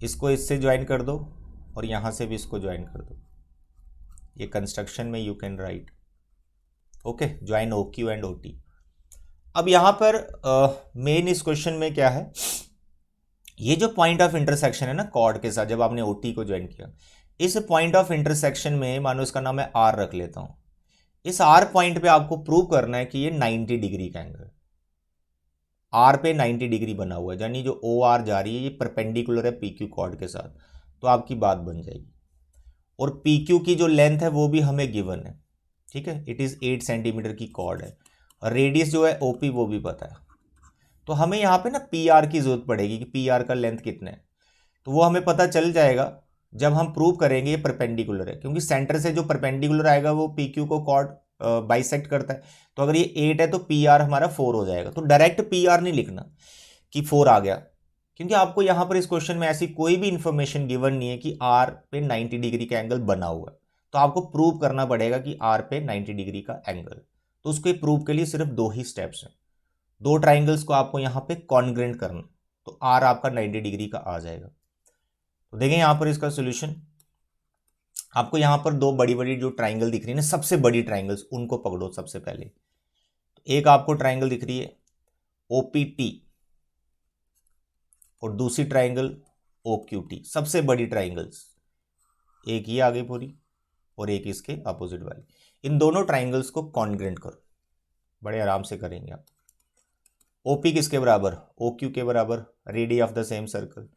Speaker 1: इसको इससे ज्वाइन कर दो और यहाँ से भी इसको ज्वाइन कर दो, ये कंस्ट्रक्शन में you can write, okay, join O Q and O T. अब यहाँ पर मेन इस क्वेश्चन में क्या है, ये जो पॉइंट ऑफ इंटरसेक्शन है ना कॉर्ड के साथ, जब आपने ओ टी को ज्वाइन किया, इस पॉइंट ऑफ इंटरसेक्शन में मानो इसका नाम है आर रख लेता हूँ। इस आर पॉइंट पे आपको प्रूव करना है कि ये 90 डिग्री का एंगल, आर पे 90 डिग्री बना हुआ है, यानी जो ओ आर जा रही है ये परपेंडिकुलर है पी क्यू कॉर्ड के साथ, तो आपकी बात बन जाएगी। और पी क्यू की जो लेंथ है वो भी हमें गिवन है, ठीक है, इट इज़ 8 सेंटीमीटर की कॉर्ड है, और रेडियस जो है ओपी वो भी पता है। तो हमें यहाँ पे ना पी आर की जरूरत पड़ेगी कि पी आर का लेंथ कितना है, तो वो हमें पता चल जाएगा जब हम प्रूव करेंगे ये परपेंडिकुलर है, क्योंकि सेंटर से जो परपेंडिकुलर आएगा वो पी क्यू को कॉर्ड बाइसेक्ट करता है। तो अगर ये 8 है तो पी आर हमारा 4 हो जाएगा। तो डायरेक्ट पी आर नहीं लिखना कि 4 आ गया, क्योंकि आपको यहाँ पर इस क्वेश्चन में ऐसी कोई भी इंफॉर्मेशन गिवन नहीं है कि आर पे 90 डिग्री का एंगल बना हुआ है। तो आपको प्रूव करना पड़ेगा कि आर पे 90 डिग्री का एंगल। तो उसके प्रूव के लिए सिर्फ 2 ही स्टेप्स हैं, 2 ट्राइंगल्स को आपको यहाँ पे कॉन्ग्रेंट करना, तो आर आपका 90 डिग्री का आ जाएगा। तो देखें यहाँ पर इसका सोल्यूशन, आपको यहाँ पर दो बड़ी बड़ी जो ट्राइंगल दिख रही है ना, सबसे बड़ी ट्राइंगल्स, उनको पकड़ो सबसे पहले। एक आपको ट्राइंगल दिख रही है OPT और दूसरी ट्राइंगल OQT, सबसे बड़ी ट्राइंगल्स। एक ये आ गई पूरी और एक इसके अपोजिट वाली। इन दोनों ट्राइंगल्स को कॉन्ग्रेंट करो, बड़े आराम से करेंगे आप। OP किसके बराबर? OQ के बराबर, radius of the same circle.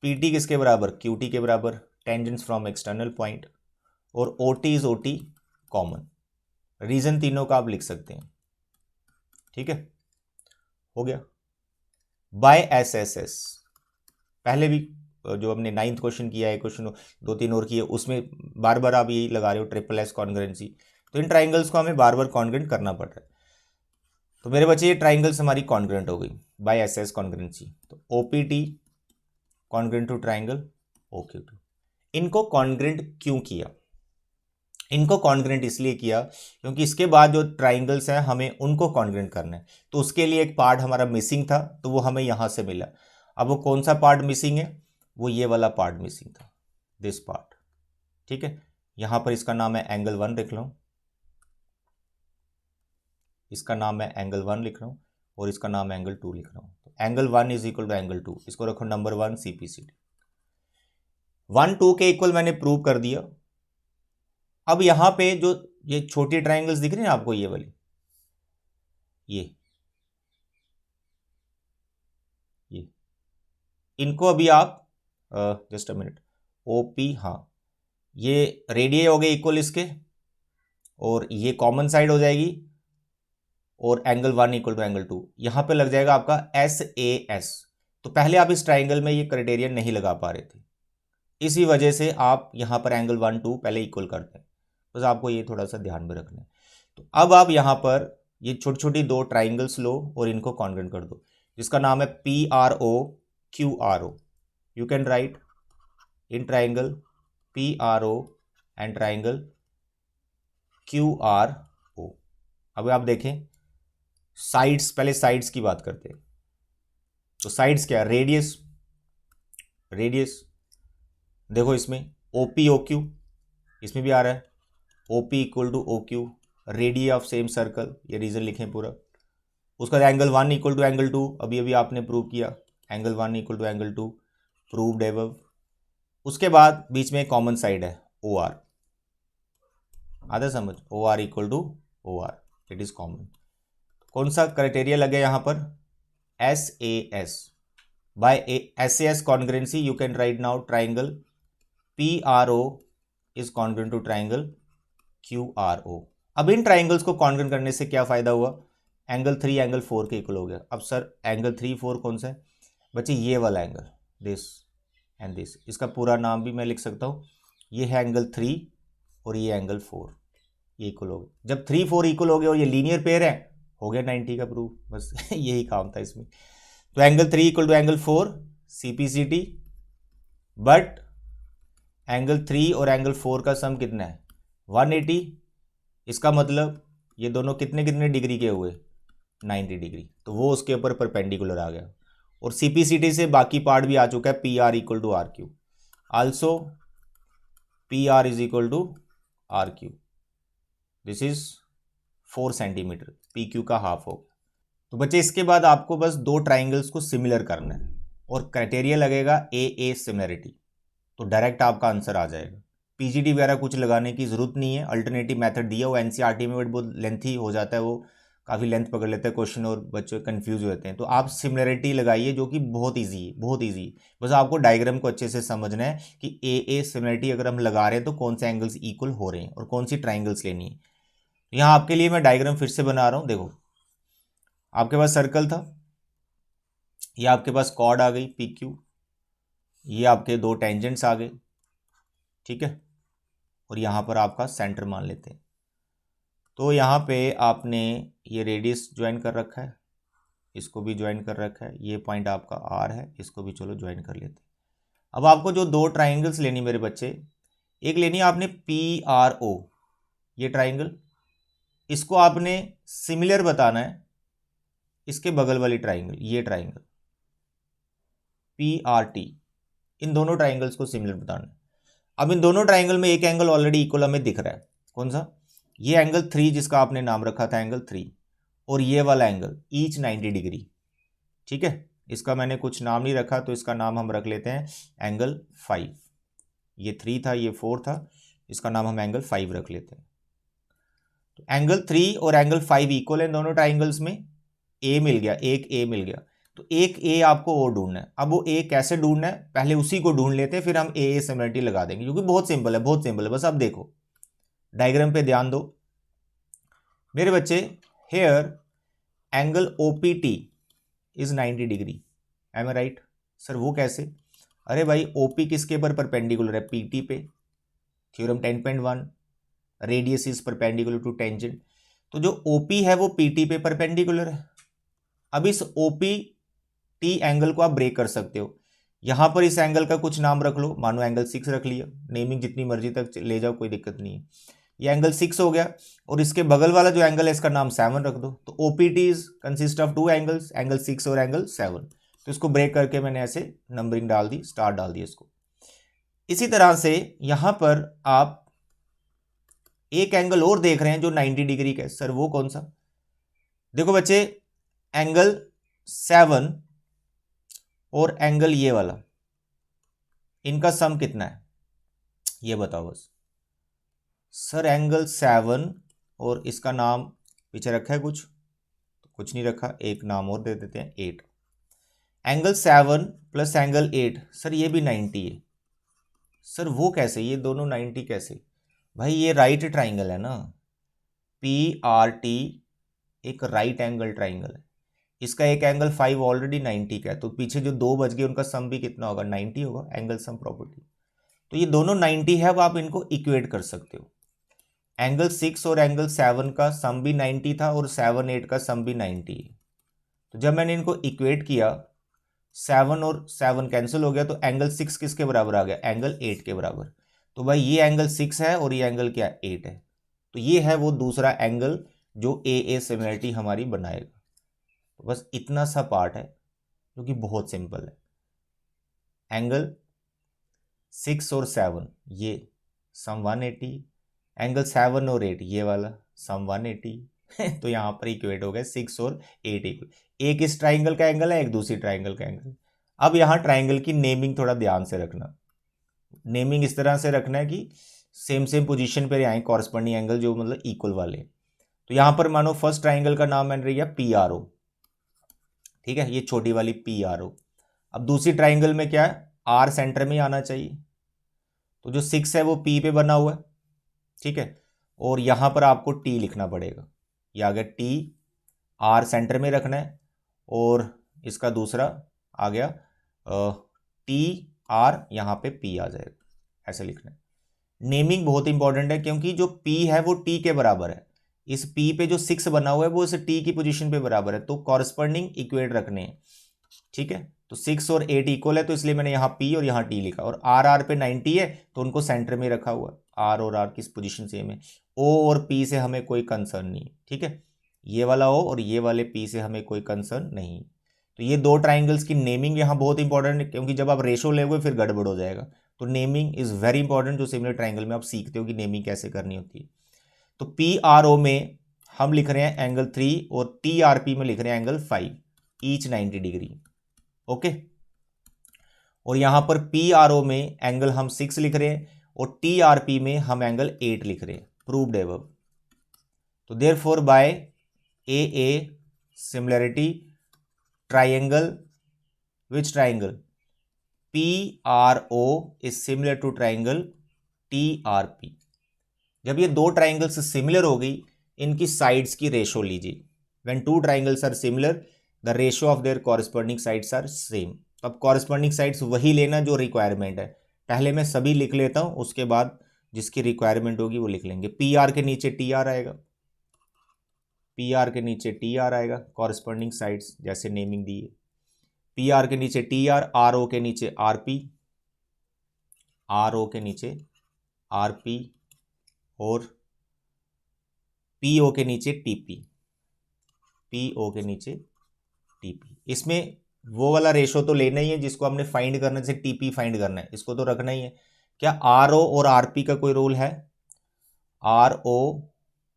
Speaker 1: PT किसके बराबर? QT के बराबर, टेंजेंट्स फ्रॉम एक्सटर्नल पॉइंट। और OT is OT common. Reason तीनों का आप लिख सकते हैं, ठीक है, हो गया। बाय SSS पहले भी जो हमने 9th क्वेश्चन किया है, क्वेश्चन 2-3 और किए, उसमें बार बार आप यही लगा रहे हो ट्रिपल S कॉन्ग्रेंसी। तो इन ट्राइंगल्स को हमें बार बार कॉन्ग्रेंट करना पड़ रहा है। तो मेरे बच्चे ये ट्राइंगल्स हमारी कॉन्ग्रेंट हो गई बाय SS कॉन्ग्रेंसी। तो OPT congruent to triangle OQT। इनको कॉन्ग्रेंट क्यों किया? इनको कॉन्ग्रेंट इसलिए किया क्योंकि इसके बाद जो ट्राइंगल्स हैं हमें उनको कॉन्ग्रेंट करना है। तो उसके लिए एक पार्ट हमारा मिसिंग था, तो वो हमें यहां से मिला। अब वो कौन सा पार्ट मिसिंग है? वो ये वाला पार्ट मिसिंग था, दिस पार्ट, ठीक है। यहां पर इसका नाम है एंगल 1 लिख लो, इसका नाम है एंगल 1 लिख रहा हूं, और इसका नाम एंगल 2 लिख रहा हूं। तो angle 1 is equal to angle 2, इसको रखो नंबर 1 CPCD। 1 2 के इक्वल मैंने प्रूव कर दिया। अब यहां पे जो ये छोटी ट्राइंगल्स दिख रही है आपको, ये वाली, ये इनको अभी आप जस्ट अ मिनट, OP, हाँ, ये रेडियस हो गए इक्वल इसके, और ये कॉमन साइड हो जाएगी, और एंगल 1 इक्वल टू एंगल 2, यहां पे लग जाएगा आपका SAS। तो पहले आप इस ट्राइंगल में ये क्राइटेरियन नहीं लगा पा रहे थे, इसी वजह से आप यहां पर एंगल 1 2 पहले इक्वल करते हैं। बस आपको ये थोड़ा सा ध्यान में रखना है। तो अब आप यहां पर ये छोटी छोटी दो ट्राइंगल्स लो और इनको कॉन्ग्रेंट कर दो, जिसका नाम है PRO QRO। You can right in triangle PRO and triangle QRO। अब आप देखें साइड्स, पहले साइड्स की बात करते हैं। तो साइड्स क्या? रेडियस, रेडियस देखो इसमें OPOQ, इसमें भी आ रहा है OP equal to OQ, radius of same circle, ये रीजन लिखें पूरा। उसका एंगल 1 इक्वल टू एंगल 2, अभी अभी आपने प्रूव किया, angle 1 equal to angle 2, proved above. उसके बाद बीच में कॉमन साइड है OR, आधा समझ, OR equal to OR, it is common. कौन सा क्राइटेरिया लगे यहां पर? SAS। By SAS congruency you can write now triangle PRO is congruent to triangle QRO। अब इन ट्राइंगल्स को कॉन्ग्रेंट करने से क्या फायदा हुआ? एंगल 3 एंगल 4 के इक्वल हो गया। अब सर एंगल 3 4 कौन सा है बच्चे? ये वाला एंगल, दिस एंड दिस। इसका पूरा नाम भी मैं लिख सकता हूँ, ये है एंगल 3 और ये एंगल 4, ये इक्वल हो गए। जब 3 4 इक्वल हो गए और ये लीनियर पेयर है, हो गया 90 का प्रूफ, बस यही काम था इसमें। तो angle 3 equal to angle 4 CPCT, but angle 3 और एंगल 4 का सम कितना है? 180। इसका मतलब ये दोनों कितने कितने डिग्री के हुए? 90 डिग्री। तो वो उसके ऊपर परपेंडिकुलर आ गया। और CPCT से बाकी पार्ट भी आ चुका है, PR equal to RQ, also PR is equal to RQ, this is 4 centimetre, PQ का हाफ हो। तो बच्चे इसके बाद आपको बस दो ट्राइंगल्स को सिमिलर करना है, और क्राइटेरिया लगेगा AA सिमिलरिटी, तो डायरेक्ट आपका आंसर आ जाएगा। PGD वगैरह कुछ लगाने की जरूरत नहीं है, अल्टरनेटिव मेथड दिया हुआ NCERT में, बट बहुत लेंथी हो जाता है, वो काफ़ी लेंथ पकड़ लेते हैं क्वेश्चन और बच्चे कंफ्यूज हो जाते हैं। तो आप सिमिलरिटी लगाइए, जो कि बहुत ईजी है, बहुत ईजी है। बस आपको डायग्राम को अच्छे से समझना है कि AA सिमिलरिटी अगर हम लगा रहे हैं तो कौन से एंगल्स इक्वल हो रहे हैं और कौन सी ट्राइंगल्स लेनी है। यहाँ आपके लिए मैं डायग्राम फिर से बना रहा हूँ। देखो आपके पास सर्कल था, ये आपके पास कॉर्ड आ गई PQ, ये आपके दो टेंजेंट्स आ गए, ठीक है, और यहाँ पर आपका सेंटर मान लेते हैं। तो यहाँ पे आपने ये रेडियस ज्वाइन कर रखा है, इसको भी ज्वाइन कर रखा है, ये पॉइंट आपका R है, इसको भी चलो ज्वाइन कर लेते हैं। अब आपको जो दो ट्राइंगल्स लेनी मेरे बच्चे, एक लेनी है आपने PRO, ये ट्राइंगल, इसको आपने सिमिलर बताना है इसके बगल वाली ट्राइंगल, ये ट्राइंगल PRT, इन दोनों ट्राइंगल्स को सिमिलर बताना है। अब इन दोनों ट्राइंगल में एक एंगल ऑलरेडी इक्वल हमें दिख रहा है, कौन सा, ये एंगल 3 जिसका आपने नाम रखा था एंगल 3, और ये वाला एंगल ईच 90 डिग्री, ठीक है। इसका मैंने कुछ नाम नहीं रखा तो इसका नाम हम रख लेते हैं एंगल 5। ये 3 था, ये 4 था, इसका नाम हम एंगल 5 रख लेते हैं। तो एंगल 3 और एंगल 5 इक्वल है दोनों ट्राइंगल्स में, ए मिल गया, एक ए मिल गया, तो एक ए आपको और ढूंढना है। अब वो ए कैसे ढूंढना है, पहले उसी को ढूंढ लेते हैं, फिर हम ए सिमिलरिटी लगा देंगे, क्योंकि बहुत सिंपल है, बहुत सिंपल है। बस अब देखो डायग्राम पे ध्यान दो मेरे बच्चे। Here angle OPT is 90 degree, am I right? Sir वो कैसे? अरे भाई ओपी किसके पर परपेंडिकुलर है, पीटी पे, theorem 10.1, radius is perpendicular to tangent. तो जो ओपी है वो पीटी पे परपेंडिकुलर है। अब इस ओपी टी एंगल को आप ब्रेक कर सकते हो, यहां पर इस एंगल का कुछ नाम रख लो, मानो एंगल 6 रख लिया, नेमिंग जितनी मर्जी तक ले जाओ, कोई दिक्कत नहीं है। ये एंगल 6 हो गया, और इसके बगल वाला जो एंगल है इसका नाम 7 रख दो। तो OPT is consist of 2 angles, angle 6 और एंगल 7। तो इसको ब्रेक करके मैंने ऐसे नंबरिंग डाल दी, स्टार डाल दिया इसको। इसी तरह से यहां पर आप एक एंगल और देख रहे हैं जो 90 डिग्री का है। सर वो कौन सा? देखो बच्चे, एंगल 7 और एंगल ये वाला, इनका सम कितना है ये बताओ बस। सर एंगल 7 और इसका नाम पीछे रखा है कुछ, तो कुछ नहीं रखा, एक नाम और दे देते हैं 8। एंगल 7 प्लस एंगल 8, सर ये भी 90 है। सर वो कैसे, ये दोनों 90 कैसे? भाई ये राइट ट्राइंगल है ना, पी आर टी एक राइट एंगल ट्राइंगल है। इसका एक एंगल 5 ऑलरेडी 90 का है, तो पीछे जो 2 बच गए उनका सम भी कितना होगा, 90 होगा, एंगल सम प्रॉपर्टी। तो ये दोनों 90 है, अब आप इनको इक्वेट कर सकते हो। एंगल 6 और एंगल 7 का सम भी 90 था, और 7 8 का सम भी 90 है। तो जब मैंने इनको इक्वेट किया, 7 और 7 कैंसिल हो गया, तो एंगल 6 किसके बराबर आ गया, एंगल 8 के बराबर। तो भाई ये एंगल 6 है और ये एंगल क्या, 8 है। तो ये है वो दूसरा एंगल जो ए सिमिलरिटी हमारी बनाएगा। तो बस इतना सा पार्ट है जो कि बहुत सिंपल है। एंगल 6 और 7 ये सम 180, एंगल 7 और 8 ये वाला सम 180। तो यहां पर इक्वेट हो गया 6 और 8 इक्वल, एक इस ट्राइंगल का एंगल है, एक दूसरी ट्राइंगल का एंगल। अब यहां ट्राइंगल की नेमिंग थोड़ा ध्यान से रखना। नेमिंग इस तरह से रखना है कि सेम सेम पोजीशन पर आए कॉरस्पॉन्डिंग एंगल, जो मतलब इक्वल वाले। तो यहां पर मानो फर्स्ट ट्राइंगल का नाम मैंने लिया पी आर ओ, ठीक है, ये छोटी वाली पी आर ओ। अब दूसरी ट्राइंगल में क्या है, आर सेंटर में ही आना चाहिए। तो जो 6 है वो पी पे बना हुआ है, ठीक है, और यहां पर आपको टी लिखना पड़ेगा। ये आ गया टी, आर सेंटर में रखना है, और इसका दूसरा आ गया टी आर, यहां पे पी आ जाएगा, ऐसे लिखना है। नेमिंग बहुत इंपॉर्टेंट है, क्योंकि जो पी है वो टी के बराबर है, इस पी पे जो 6 बना हुआ है वो इस टी की पोजीशन पे बराबर है, तो कॉरस्पॉन्डिंग इक्वेट रखने हैं, ठीक है। तो 6 और 8 इक्वल है, तो इसलिए मैंने यहाँ पी और यहाँ टी लिखा, और आर आर पे 90 है तो उनको सेंटर में रखा हुआ। आर और आर किस पोजीशन सेम है, ओ और पी से हमें कोई कंसर्न नहीं है, ठीक है, ये वाला ओ और ये वाले पी से हमें कोई कंसर्न नहीं। तो ये दो ट्राइंगल्स की नेमिंग यहाँ बहुत इंपॉर्टेंट है, क्योंकि जब आप रेशो लेोगे फिर गड़बड़ हो जाएगा। तो नेमिंग इज वेरी इंपॉर्टेंट, जो सिमिलर ट्राइंगल में आप सीखते हो कि नेमिंग कैसे करनी होती है। तो पी आर ओ में हम लिख रहे हैं एंगल 3, और टी आर पी में लिख रहे हैं एंगल 5, ईच 90 डिग्री, ओके। और यहां पर पी आर ओ में एंगल हम 6 लिख रहे हैं, और टी आर पी में हम एंगल 8 लिख रहे हैं, प्रूव्ड एबव। तो therefore by a similarity triangle, which triangle, P R O is similar to triangle T R P. जब ये दो ट्राइंगल्स सिमिलर हो गई, इनकी साइड्स की रेशो लीजिए। When two triangles are similar, the ratio of their corresponding sides are same. अब corresponding sides वही लेना जो रिक्वायरमेंट है। पहले मैं सभी लिख लेता हूं, उसके बाद जिसकी रिक्वायरमेंट होगी वो लिख लेंगे। पी आर के नीचे टी आर आएगा, पी आर के नीचे टी आर आएगा, कॉरस्पॉन्डिंग साइड्स जैसे नेमिंग दी है। पी आर के नीचे टी आर ओ के नीचे आर पी, आर ओ के नीचे आर पी, और पी ओ के नीचे टीपी, पी ओ के नीचे टीपी। इसमें वो वाला रेशो तो लेना ही है जिसको हमने फाइंड करना है, जैसे टीपी फाइंड करना है, इसको तो रखना ही है, क्या आर ओ और आर पी का कोई रोल है? आर ओ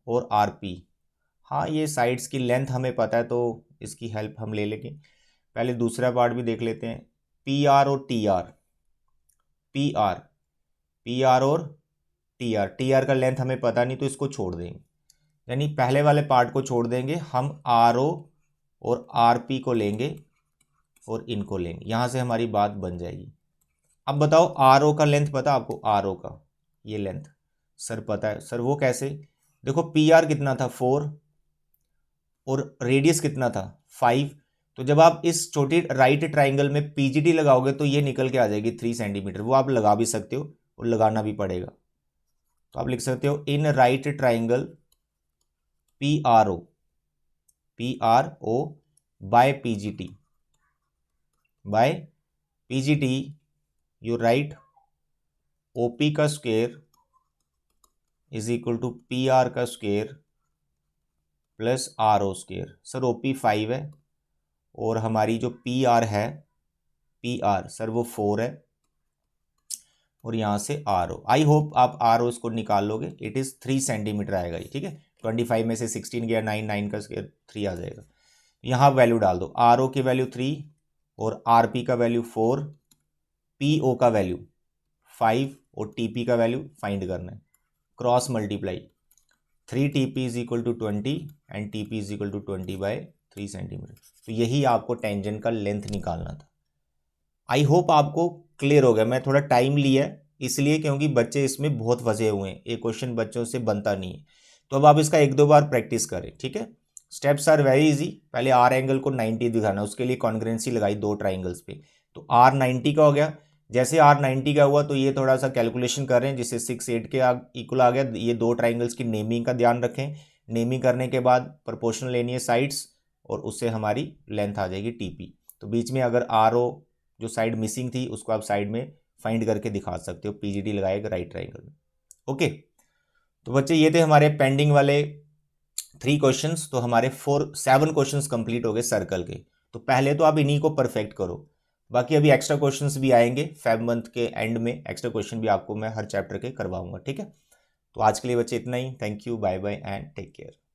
Speaker 1: और आर पी, हाँ ये साइड्स की लेंथ हमें पता है तो इसकी हेल्प हम ले लेंगे। पहले दूसरा पार्ट भी देख लेते हैं, पी आर और T R. P R, P R और टी आर, टी आर का लेंथ हमें पता नहीं तो इसको छोड़ देंगे, यानी पहले वाले पार्ट को छोड़ देंगे, हम आर ओ और आर पी को लेंगे और इनको लेंगे, यहाँ से हमारी बात बन जाएगी। अब बताओ आर ओ का लेंथ पता आपको? आर ओ का ये लेंथ सर पता है। सर वो कैसे? देखो पी आर कितना था 4 और रेडियस कितना था 5, तो जब आप इस छोटी राइट ट्राइंगल में पीजीटी लगाओगे तो ये निकल के आ जाएगी 3 सेंटीमीटर। वो आप लगा भी सकते हो और लगाना भी पड़ेगा, तो आप लिख सकते हो in right triangle P R O by PGT, by PGT you write OP का square is equal to P R का square plus R O square. Sir OP 5 है और हमारी जो पी आर है, पी आर सर वो 4 है और यहाँ से आर ओ। आई होप आप आर ओ इसको निकाल लोगे, इट इज़ 3 सेंटीमीटर आएगा ये, ठीक है। 25 में से 16 गया 9, 9 का स्क्वायर 3 आ जाएगा। यहाँ वैल्यू डाल दो, आर ओ की वैल्यू 3 और आर पी का वैल्यू 4, पी ओ का वैल्यू 5 और टी पी का वैल्यू फाइंड करना है। Cross multiply 3 T P is equal to 20 and T P is equal to 20/3 centimetre. तो यही आपको टेंजेंट का लेंथ निकालना था। आई होप आपको क्लियर हो गया। मैं थोड़ा टाइम लिया इसलिए क्योंकि बच्चे इसमें बहुत फंसे हुए हैं, एक क्वेश्चन बच्चों से बनता नहीं है। तो अब आप इसका 1-2 बार प्रैक्टिस करें, ठीक है। Steps are very easy. पहले आर एंगल को 90 दिखाना, उसके लिए कॉन्ग्रुएंसी लगाई 2 ट्राइंगल्स पे, तो आर 90 का हो गया। जैसे आर 90 का हुआ तो ये थोड़ा सा कैलकुलेशन कर रहे हैं, जिससे 6, 8 के इक्वल आ गया। ये 2 ट्राइंगल्स की नेमिंग का ध्यान रखें। नेमिंग करने के बाद प्रोपोर्शनल लेनी है साइड्स और उससे हमारी लेंथ आ जाएगी टीपी। तो बीच में अगर आर ओ जो साइड मिसिंग थी उसको आप साइड में फाइंड करके दिखा सकते हो, पीजीटी लगाएगा राइट ट्राइंगल में। ओके, तो बच्चे ये थे हमारे पेंडिंग वाले 3 क्वेश्चंस। तो हमारे 7 क्वेश्चंस कंप्लीट हो गए सर्कल के। तो पहले तो आप इन्हीं को परफेक्ट करो, बाकी अभी एक्स्ट्रा क्वेश्चंस भी आएंगे फेब मंथ के एंड में। एक्स्ट्रा क्वेश्चन भी आपको मैं हर चैप्टर के करवाऊंगा, ठीक है। तो आज के लिए बच्चे इतना ही। Thank you, bye bye and take care.